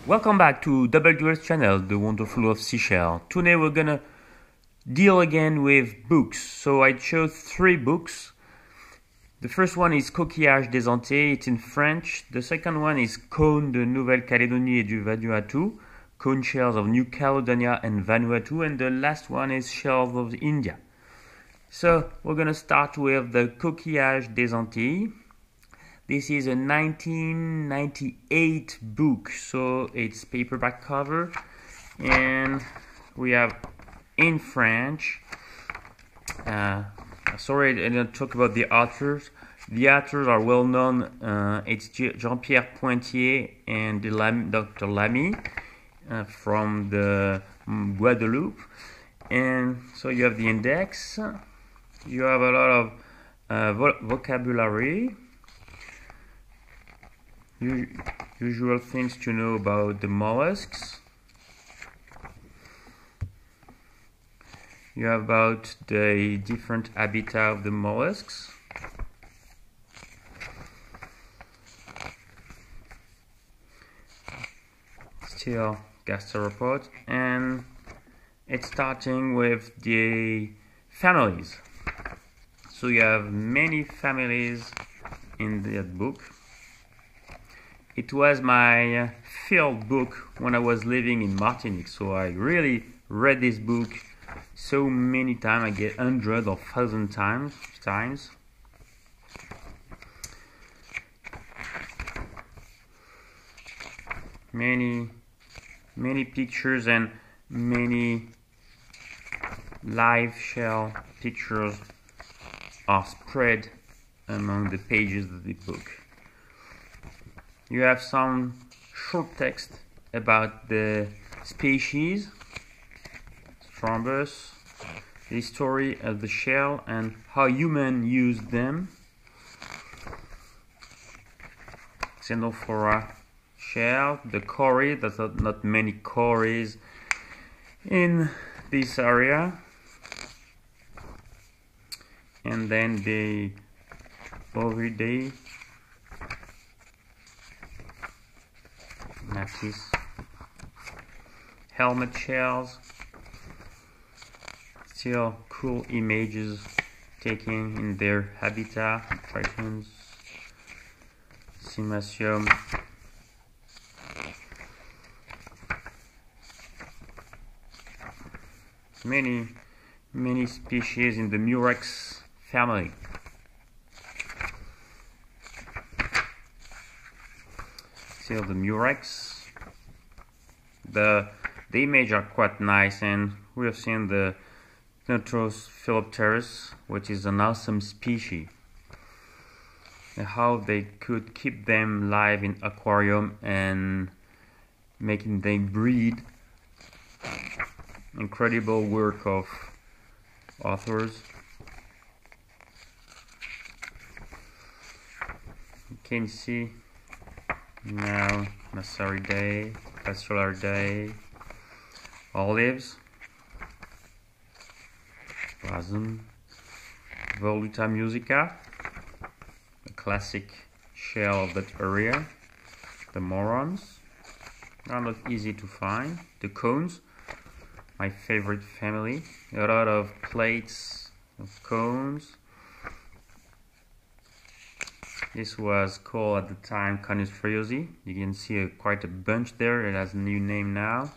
Welcome back to WS channel, the wonderful of Seashells. Today we're gonna deal again with books. So I chose 3 books. The first one is Coquillages des Antilles, it's in French. The second one is Cônes de Nouvelle-Calédonie et du Vanuatu, Cone Shells of New Caledonia and Vanuatu, and the last one is Shells of India. So we're gonna start with the Coquillages des Antilles. This is a 1998 book, so it's paperback cover, and we have in French. Sorry, I didn't talk about the authors. The authors are well known. It's Jean-Pierre Pointier and Dr. Lamy from the Guadeloupe. And so you have the index. You have a lot of vocabulary. Usual things to know about the mollusks. You have about the different habitat of the mollusks. Still gastropod, and it's starting with the families. So you have many families in that book. It was my field book when I was living in Martinique, so I really read this book so many times. I get hundreds or thousands times. Many pictures and many live shell pictures are spread among the pages of the book. You have some short text about the species, Strombus, the history of the shell and how humans use them. Xenophora shell, the cory, there's not many cories in this area. And then the Ovidae, Matisse, helmet shells, still cool images taken in their habitat, Tritons, Cymasium, many species in the Murex family. Still the Murex. The image are quite nice, and we have seen the Neutros philopterus, which is an awesome species. And how they could keep them live in aquarium and making them breed. Incredible work of authors. You can see now Massaridae, Pastrolaridae, olives, Blazon, Voluta musica, a classic shell of that area. The morons are not easy to find. The cones, my favorite family. A lot of plates of cones. This was called at the time Canis friosi. You can see quite a bunch there. It has a new name now.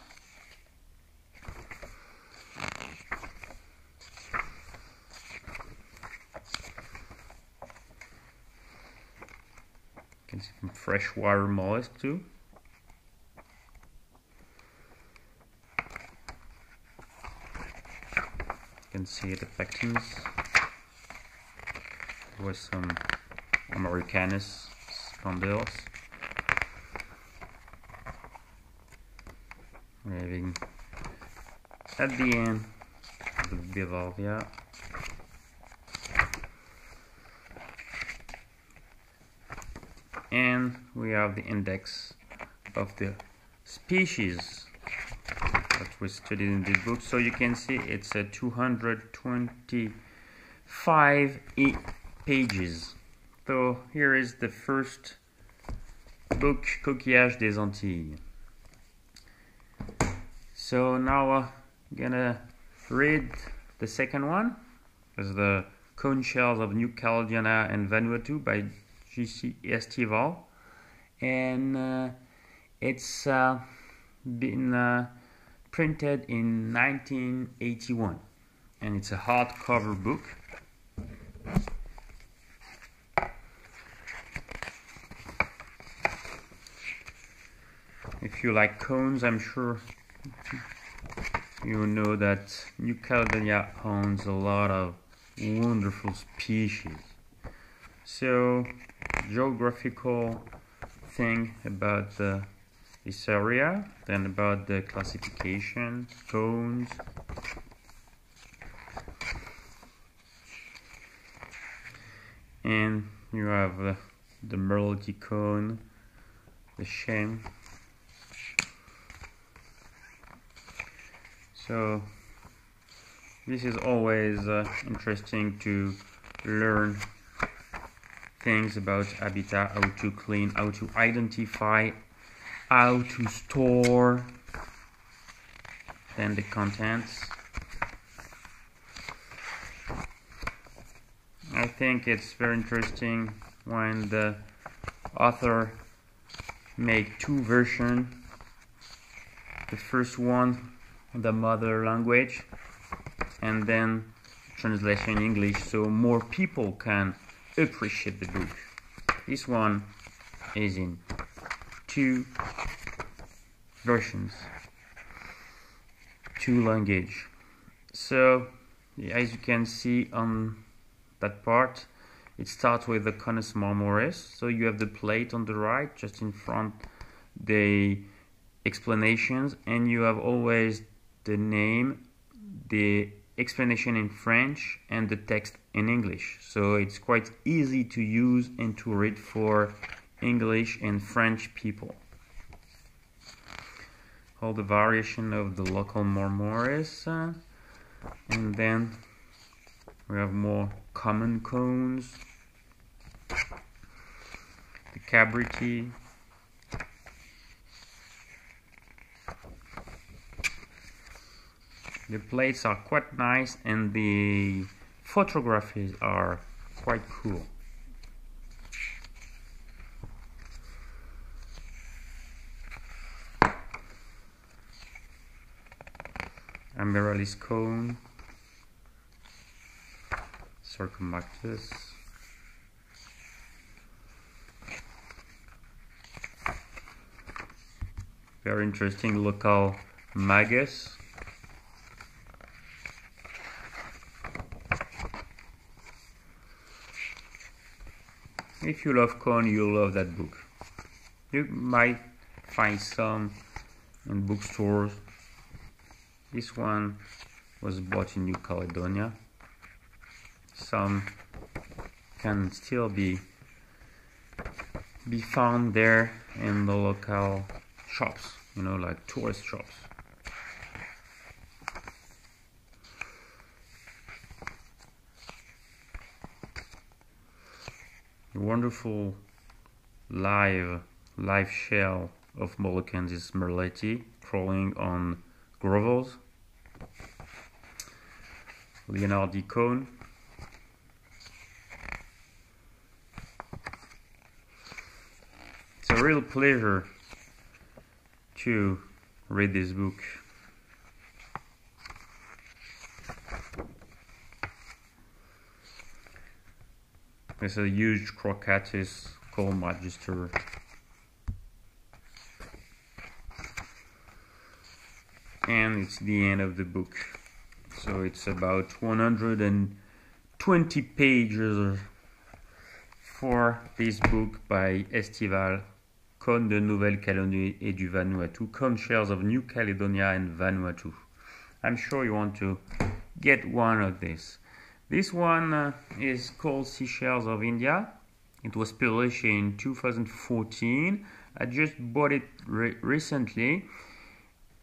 You can see some freshwater mollusks too. You can see the pectins. There was some Americanus spondyls. We're having at the end the bivalvia. And we have the index of the species that we studied in this book. So you can see it's a 225 pages. So here is the first book, Coquillages des Antilles. So now I'm gonna read the second one. It's the Conch Shells of New Caledonia and Vanuatu by J.C. Estival, and it's been printed in 1981, and it's a hardcover book. If you like cones, I'm sure you know that New Caledonia owns a lot of wonderful species. So, geographical thing about this area, then about the classification, cones, and you have the Merlotty cone, the shame. So this is always interesting to learn things about habitat, how to clean, how to identify, how to store, then the contents. I think it's very interesting when the author make two versions. The first one, the mother language, and then translation in English, so more people can appreciate the book. This one is in two versions, two language. So as you can see on that part, it starts with the Conus marmoris. So you have the plate on the right, just in front, the explanations, and you have always the name, the explanation in French, and the text in English. So it's quite easy to use and to read for English and French people. All the variation of the local marmoris, and then we have more common cones, the cabriti, the plates are quite nice, and the photographies are quite cool. Amaryllis cone, Circumactus, very interesting local magus. If you love cone, you'll love that book. You might find some in bookstores. This one was bought in New Caledonia. Some can still be found there in the local shops, you know, like tourist shops. A wonderful live shell of Mollucanthus merletti crawling on grovels. Leonardi cone. It's a real pleasure to read this book. There's a huge Crocatus called Magister. And it's the end of the book. So it's about 120 pages for this book by Estival, Contes de Nouvelle-Calédonie et du Vanuatu, Conch Shells of New Caledonia and Vanuatu. I'm sure you want to get one of these. This one is called Seashells of India. It was published in 2014. I just bought it recently,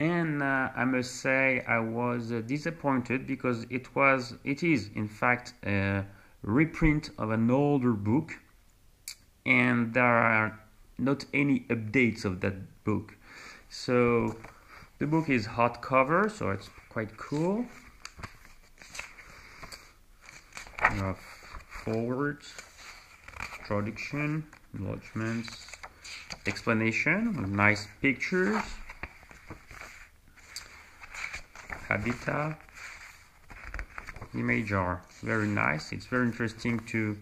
and I must say I was disappointed because it is in fact a reprint of an older book, and there are not any updates of that book. So The book is hardcover, so it's quite cool. We have forwards, introduction, acknowledgements, explanation with nice pictures, habitat. Images are very nice. It's very interesting to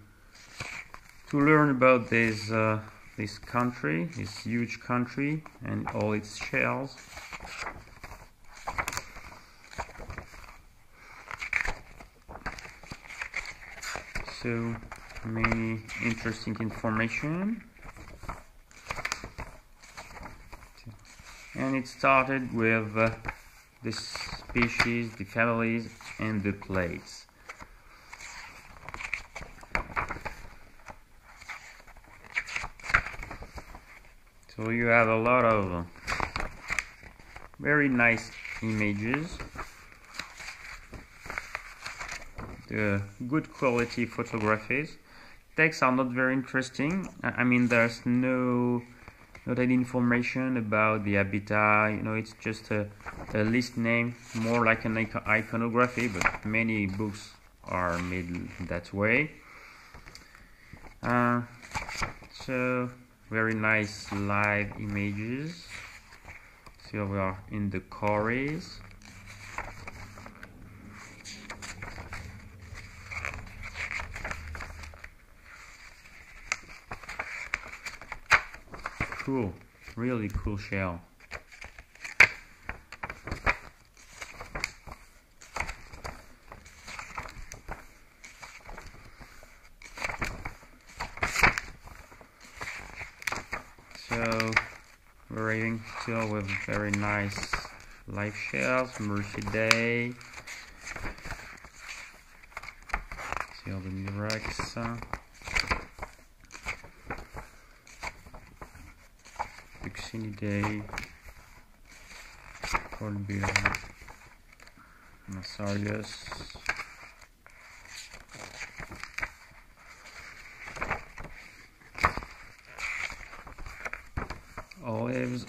learn about this country, this huge country, and all its shells. So many interesting information. And it started with the species, the families, and the plates. So you have a lot of very nice images, the good quality photographies. Texts are not very interesting. I mean, there's not any information about the habitat. You know, it's just a list name, more like an iconography, but many books are made that way. So very nice live images. So we are in the quarries. Cool, really cool shell. So we're arriving still with very nice live shells, Mercy Day. See all the Murex. Day, Cold Beer, Masarius, olives,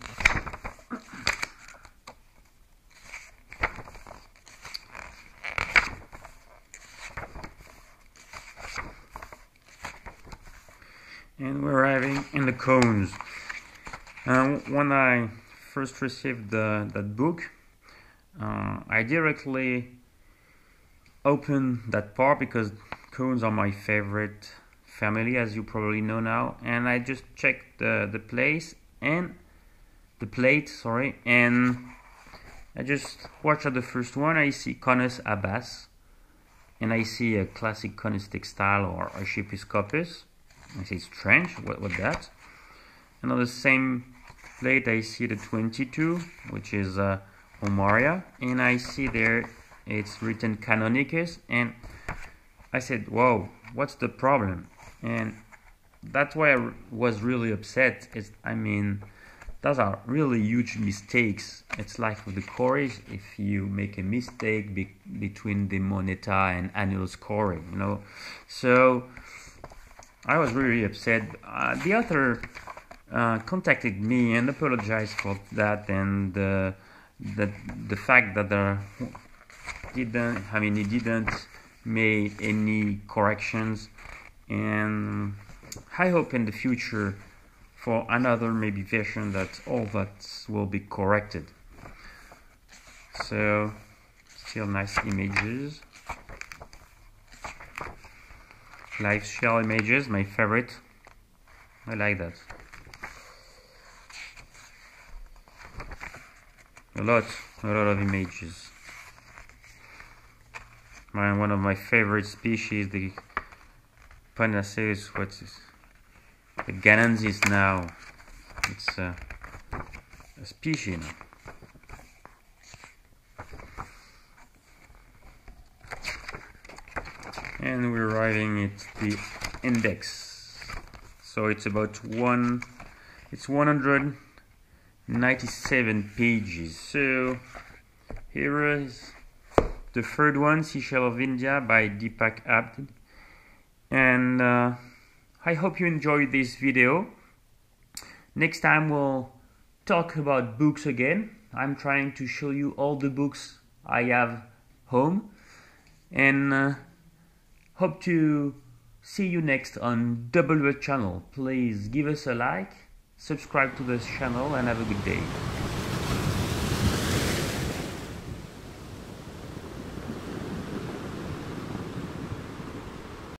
and we're arriving in the cones. When I first received that book, I directly opened that part because cones are my favorite family, as you probably know now, and I just checked the plate, and I just watched at the first one. I see Conus Abbas, and I see a classic Conus textile or a Episcopus. I say, strange, what that? And on the same plate I see the 22, which is Omaria, and I see there it's written Canonicus, and I said, whoa, what's the problem? And that's why I was really upset. I mean, those are really huge mistakes. It's like with the quarries, if you make a mistake between the moneta and annulus quarry, you know. So I was really upset. The author contacted me and apologized for that, and the fact that he didn't make any corrections, and I hope in the future for another maybe version that all that will be corrected. So still nice images, live shell images, my favorite. I like that. A lot of images. One of my favorite species, the Panaceus, the Ganensis now. It's a species now. And we're arriving at the index. So it's about 197 pages. So here is the third one, Seashells of India by Deepak Abd. And I hope you enjoyed this video. Next time we'll talk about books again. I'm trying to show you all the books I have home, and hope to see you next on WH channel. Please give us a like, subscribe to this channel, and have a good day.